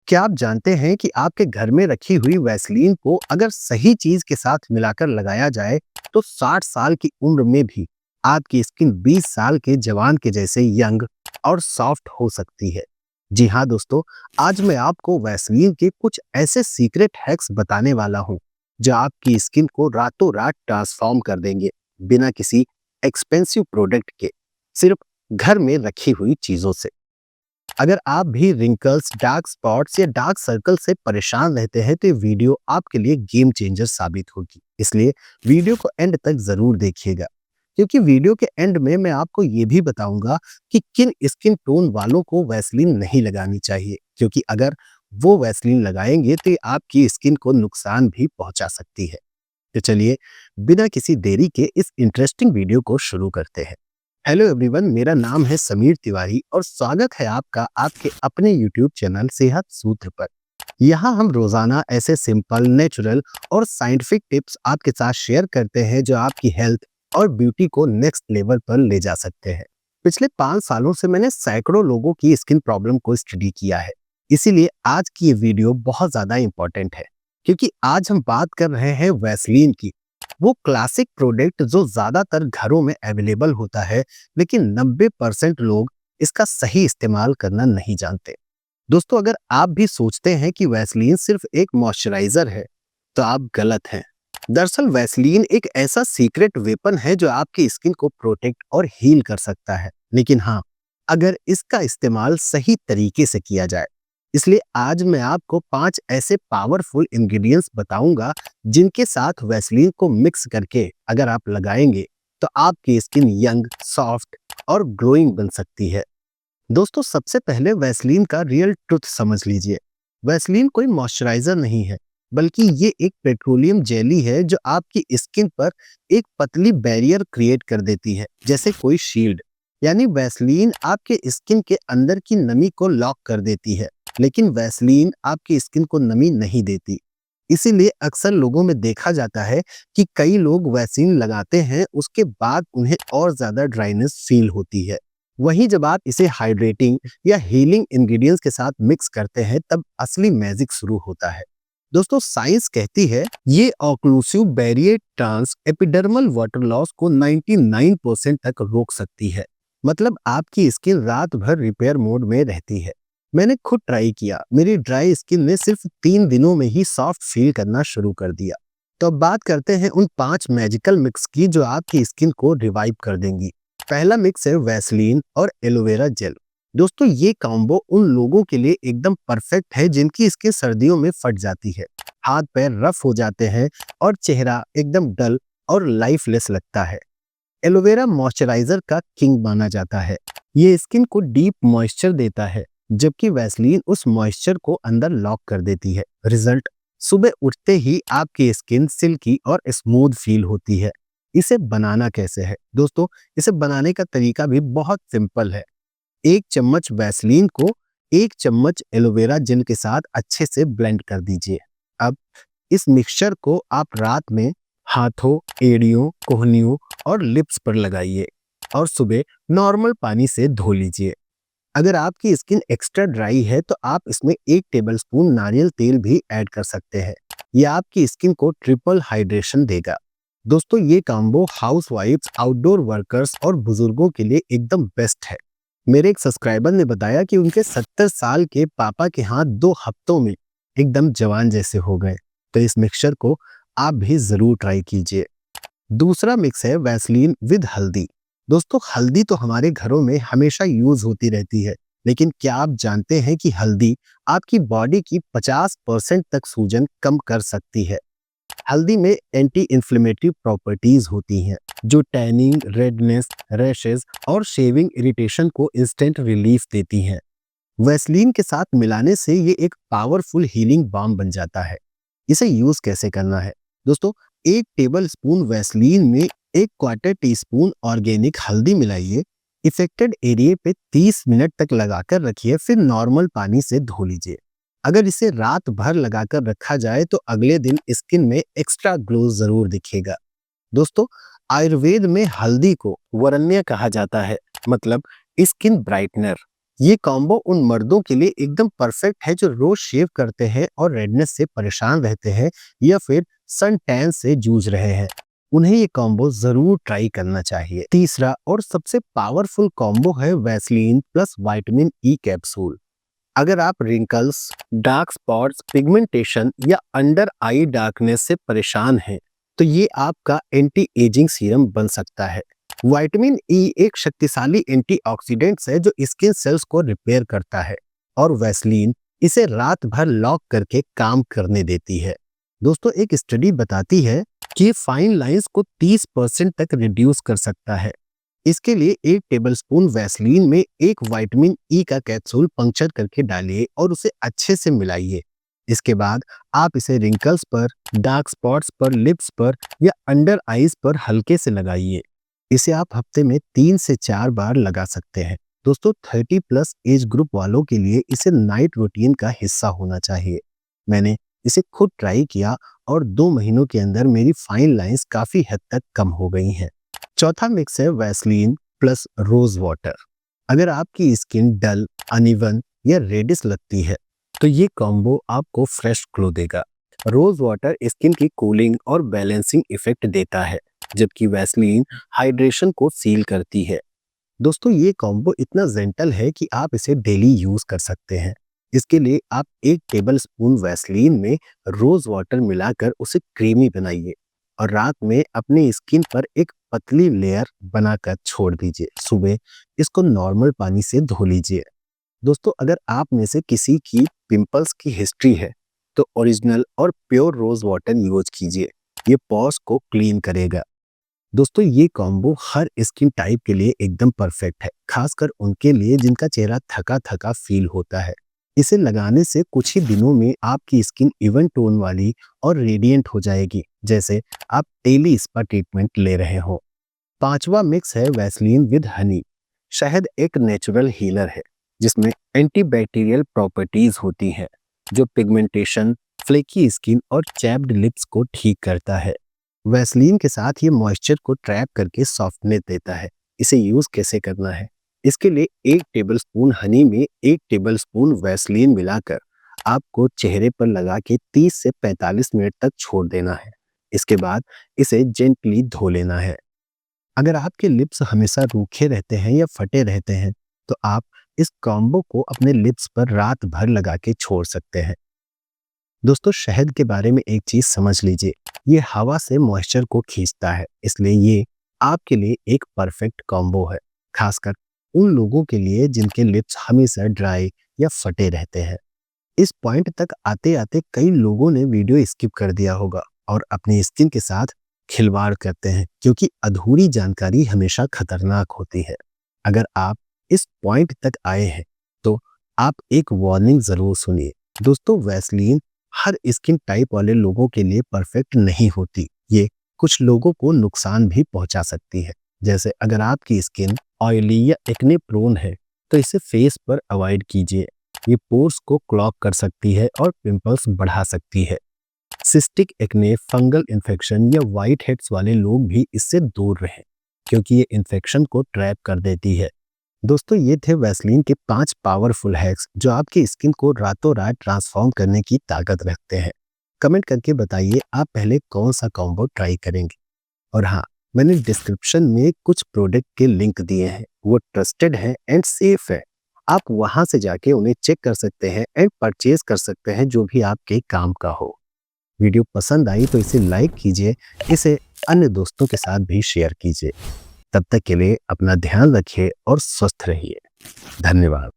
क्या आप जानते हैं कि आपके घर में रखी हुई वैसलीन को अगर सही चीज के साथ मिलाकर लगाया जाए तो 60 साल की उम्र में भी आपकी स्किन 20 साल के जवान के जैसे यंग और सॉफ्ट हो सकती है। जी हाँ दोस्तों, आज मैं आपको वैसलीन के कुछ ऐसे सीक्रेट हैक्स बताने वाला हूँ जो आपकी स्किन को रातों रात ट्रांसफॉर्म कर देंगे, बिना किसी एक्सपेंसिव प्रोडक्ट के, सिर्फ घर में रखी हुई चीजों से। अगर आप भी रिंकल्स, डार्क स्पॉट्स या डार्क सर्कल से परेशान रहते हैं तो ये वीडियो आपके लिए गेम चेंजर साबित होगी। इसलिए वीडियो को एंड तक जरूर देखिएगा, क्योंकि वीडियो के एंड में मैं आपको ये भी बताऊंगा कि किन स्किन टोन वालों को वैसलीन नहीं लगानी चाहिए, क्योंकि अगर वो वैसलीन लगाएंगे तो ये आपकी स्किन को नुकसान भी पहुंचा सकती है। तो चलिए, बिना किसी देरी के इस इंटरेस्टिंग वीडियो को शुरू करते हैं। हेलो एवरीवन, मेरा नाम है समीर तिवारी और स्वागत है आपका आपके अपने यूट्यूब चैनल सेहत सूत्र पर। यहाँ हम रोजाना ऐसे सिंपल, नेचुरल और साइंटिफिक टिप्स आपके साथ शेयर करते हैं जो आपकी हेल्थ और ब्यूटी को नेक्स्ट लेवल पर ले जा सकते हैं। पिछले 5 सालों से मैंने सैकड़ों लोगों की स्किन प्रॉब्लम को स्टडी किया है, इसीलिए आज की ये वीडियो बहुत ज्यादा इंपॉर्टेंट है, क्योंकि आज हम बात कर रहे हैं वैसलीन की, वो क्लासिक प्रोडक्ट जो ज्यादातर घरों में अवेलेबल होता है, लेकिन 90% लोग इसका सही इस्तेमाल करना नहीं जानते। दोस्तों, अगर आप भी सोचते हैं कि वैसलीन सिर्फ एक मॉइस्चराइजर है, तो आप गलत हैं। दरअसल वैसलीन एक ऐसा सीक्रेट वेपन है जो आपकी स्किन को प्रोटेक्ट और हील कर सकता है, लेकिन हाँ, अगर इसका इस्तेमाल सही तरीके से किया जाए। इसलिए आज मैं आपको 5 ऐसे पावरफुल इंग्रेडिएंट्स बताऊंगा जिनके साथ वैसलीन को मिक्स करके अगर आप लगाएंगे तो आपकी स्किन यंग, सॉफ्ट और ग्लोइंग बन सकती है। दोस्तों, सबसे पहले वैसलीन का रियल ट्रुथ समझ लीजिए। वैसलीन कोई मॉइस्चराइजर नहीं है, बल्कि ये एक पेट्रोलियम जेली है जो आपकी स्किन पर एक पतली बैरियर क्रिएट कर देती है, जैसे कोई शील्ड। यानी वैसलीन आपके स्किन के अंदर की नमी को लॉक कर देती है, लेकिन वैसलीन आपकी स्किन को नमी नहीं देती। इसीलिए अक्सर लोगों में देखा जाता है कि कई लोग वैसलीन लगाते हैं, उसके बाद उन्हें और ज्यादा ड्राइनेस फील होती है। वहीं जब आप इसे हाइड्रेटिंग या हीलिंग इंग्रेडिएंट्स के साथ मिक्स करते हैं, तब असली मैजिक शुरू होता है। दोस्तों, साइंस कहती है ये occlusive barrier trans epidermal water loss को 99% तक रोक सकती है। मतलब आपकी स्किन रात भर रिपेयर मोड में रहती है। मैंने खुद ट्राई किया, मेरी ड्राई स्किन ने सिर्फ 3 दिनों में ही सॉफ्ट फील करना शुरू कर दिया। तो अब बात करते हैं उन 5 मैजिकल मिक्स की जो आपकी स्किन को रिवाइव कर देंगी। पहला मिक्स है वैसलीन और एलोवेरा जेल। दोस्तों, ये कॉम्बो उन लोगों के लिए एकदम परफेक्ट है जिनकी स्किन सर्दियों में फट जाती है, हाथ पैर रफ हो जाते हैं और चेहरा एकदम डल और लाइफलेस लगता है। एलोवेरा मॉइस्चराइजर का किंग माना जाता है। ये स्किन को डीप मॉइस्चर देता है, जबकि वैसलीन उस मॉइस्चर को अंदर लॉक कर देती है। रिजल्ट, सुबह उठते ही आपकी स्किन सिल्की और स्मूथ फील होती है। इसे बनाना कैसे है? दोस्तों, इसे बनाने का तरीका भी बहुत सिंपल है। 1 चम्मच वैसलीन को 1 चम्मच एलोवेरा जेल के साथ अच्छे से ब्लेंड कर दीजिए। अब इस मिक्सचर को आप रात में हाथों, एड़ियों, कोहनियों और लिप्स पर लगाइए और सुबह नॉर्मल पानी से धो लीजिए। अगर आपकी स्किन एक्स्ट्रा ड्राई है तो आप इसमें 1 टेबलस्पून नारियल तेल भी ऐड कर सकते हैं। यह आपकी स्किन को ट्रिपल हाइड्रेशन देगा। दोस्तों, ये कॉम्बो हाउसवाइफ्स, आउटडोर वर्कर्स और बुजुर्गों के लिए एकदम बेस्ट है। मेरे एक सब्सक्राइबर ने बताया कि उनके 70 साल के पापा के हाथ 2 हफ्तों में एकदम जवान जैसे हो गए। तो इस मिक्सचर को आप भी जरूर ट्राई कीजिए। दूसरा मिक्स है वैसलीन विद हल्दी। दोस्तों, हल्दी तो हमारे घरों में हमेशा यूज होती रहती है, लेकिन क्या आप जानते हैं कि हल्दी आपकी बॉडी की 50% तक सूजन कम कर सकती है। हल्दी में एंटी इंफ्लेमेटरी प्रॉपर्टीज होती हैं जो टैनिंग, रेडनेस, रैशेस और शेविंग इरिटेशन को इंस्टेंट रिलीफ देती हैं। वैसलीन के साथ मिलाने से ये एक पावरफुल हीलिंग बाम बन जाता है। इसे यूज कैसे करना है? दोस्तों, 1 टेबल स्पून वैसलीन में 1/4 टीस्पून ऑर्गेनिक हल्दी मिलाइए। इफेक्टेड एरिया पे 30 मिनट तक लगाकर रखिए, फिर नॉर्मल पानी से धो लीजिए। अगर इसे रात भर लगाकर रखा जाए तो अगले दिन स्किन में एक्स्ट्रा ग्लो जरूर दिखेगा। दोस्तों, आयुर्वेद में हल्दी को वरण्य कहा जाता है, मतलब स्किन ब्राइटनर। ये कॉम्बो उन मर्दों के लिए एकदम परफेक्ट है जो रोज शेव करते हैं और रेडनेस से परेशान रहते हैं या फिर सन टैन से जूझ रहे हैं। उन्हें ये कॉम्बो जरूर ट्राई करना चाहिए। तीसरा और सबसे पावरफुल कॉम्बो है Vaseline plus vitamin E capsule. अगर आप रिंकल्स, डार्क स्पॉट्स, पिगमेंटेशन या अंडर आई डार्कनेस से परेशान हैं, तो ये आपका एंटी एजिंग सीरम बन सकता है। विटामिन ई एक शक्तिशाली एंटीऑक्सीडेंट्स है जो स्किन सेल्स को रिपेयर करता है और वैसलीन इसे रात भर लॉक करके काम करने देती है। दोस्तों, एक स्टडी बताती है कि फाइन लाइंस को 30% तक रिड्यूस कर सकता है। इसके लिए 1 टेबलस्पून वैसलीन में एक विटामिन ई का कैप्सूल पंक्चर करके डालिए और उसे अच्छे से मिलाइए। इसके बाद आप इसे रिंकल्स पर, डार्क स्पॉट्स पर, लिप्स पर या अंडर आईज पर हल्के से लगाइए। इसे आप हफ्ते में 3 से 4 बार लगा सकते हैं। दोस्तों, 30 प्लस एज ग्रुप वालों के लिए इसे नाइट रूटीन का हिस्सा होना चाहिए। मैंने इसे खुद ट्राई किया और 2 महीनों के अंदर मेरी फाइन लाइंस काफी हद तक कम हो गई हैं। चौथा मिक्स है वैसलीन प्लस रोज वाटर। अगर आपकी स्किन डल, अनइवन या रेडिश लगती है, तो ये कॉम्बो आपको फ्रेश ग्लो देगा। रोज वाटर स्किन की कूलिंग और बैलेंसिंग इफेक्ट देता है, जबकि वैसलीन हाइड्रेशन को सील करती है। दोस्तों, ये कॉम्बो इतना जेंटल है कि आप इसे डेली यूज कर सकते हैं। इसके लिए आप 1 टेबलस्पून वैसलीन में रोज वाटर मिलाकर उसे क्रीमी बनाइए और रात में अपनी स्किन पर एक पतली लेयर बनाकर छोड़ दीजिए। सुबह इसको नॉर्मल पानी से धो लीजिए। दोस्तों, अगर आप में से किसी की पिंपल्स की हिस्ट्री है, तो ओरिजिनल और प्योर रोज वाटर यूज कीजिए। ये पोर्स को क्लीन करेगा। दोस्तों, ये कॉम्बो हर स्किन टाइप के लिए एकदम परफेक्ट है, खासकर उनके लिए जिनका चेहरा थका थका फील होता है। इसे लगाने से कुछ ही दिनों में आपकी स्किन इवन टोन वाली और रेडिएंट हो जाएगी, जैसे आप डेली स्पा ट्रीटमेंट ले रहे हो। पांचवा मिक्स है वैसलीन विद हनी। शहद एक नेचुरल हीलर है जिसमें एंटीबैक्टीरियल प्रॉपर्टीज होती हैं, जो पिगमेंटेशन, फ्लेकी स्किन और चैप्ड लिप्स को ठीक करता है। वैसलीन के साथ ये मॉइस्चर को ट्रैप करके सॉफ्टनेस देता है। इसे यूज कैसे करना है? इसके लिए 1 टेबलस्पून हनी में 1 टेबलस्पून वैसलीन मिलाकर आपको चेहरे पर लगा के 30 से 45 मिनट तक छोड़ देना है। इसके बाद इसे जेंटली धो लेना है। अगर आपके लिप्स हमेशा रूखे रहते हैं या फटे रहते हैं, तो आप इस कॉम्बो को अपने लिप्स पर रात भर लगा के छोड़ सकते हैं। दोस्तों, शहद के बारे में एक चीज समझ लीजिए, ये हवा से मॉइस्चर को खींचता है, इसलिए ये आपके लिए एक परफेक्ट कॉम्बो है, खासकर उन लोगों के लिए जिनके लिप्स हमेशा ड्राई या फटे रहते हैं। इस पॉइंट तक आते आते कई लोगों ने वीडियो स्किप कर दिया होगा और अपनी स्किन के साथ खिलवाड़ करते हैं, क्योंकि अधूरी जानकारी हमेशा खतरनाक होती है। अगर आप इस पॉइंट तक आए हैं, तो आप एक वार्निंग जरूर सुनिए। दोस्तों, वैसलीन हर स्किन टाइप वाले लोगों के लिए परफेक्ट नहीं होती। ये कुछ लोगों को नुकसान भी पहुंचा सकती है। जैसे अगर आपकी स्किन ऑयली या एक्ने प्रोन है, तो इसे फेस पर अवॉइड कीजिए। ये पोर्स को क्लॉग कर सकती है और पिंपल्स बढ़ा सकती है। सिस्टिक एक्ने, फंगल इन्फेक्शन या व्हाइट हेड्स वाले लोग भी इससे दूर रहें, क्योंकि ये इन्फेक्शन को ट्रैप कर देती है। दोस्तों, ये थे वैसलीन के 5 पावरफुल हैक्स जो आपकी स्किन को रातों रात ट्रांसफॉर्म करने की ताकत रखते हैं। कमेंट करके बताइए आप पहले कौन सा कॉम्बो ट्राई करेंगे। और हाँ, मैंने डिस्क्रिप्शन में कुछ प्रोडक्ट के लिंक दिए हैं, वो ट्रस्टेड है एंड सेफ है। आप वहां से जाके उन्हें चेक कर सकते हैं एंड परचेज कर सकते हैं, जो भी आपके काम का हो। वीडियो पसंद आई तो इसे लाइक कीजिए, इसे अन्य दोस्तों के साथ भी शेयर कीजिए। तब तक के लिए अपना ध्यान रखिए और स्वस्थ रहिए। धन्यवाद।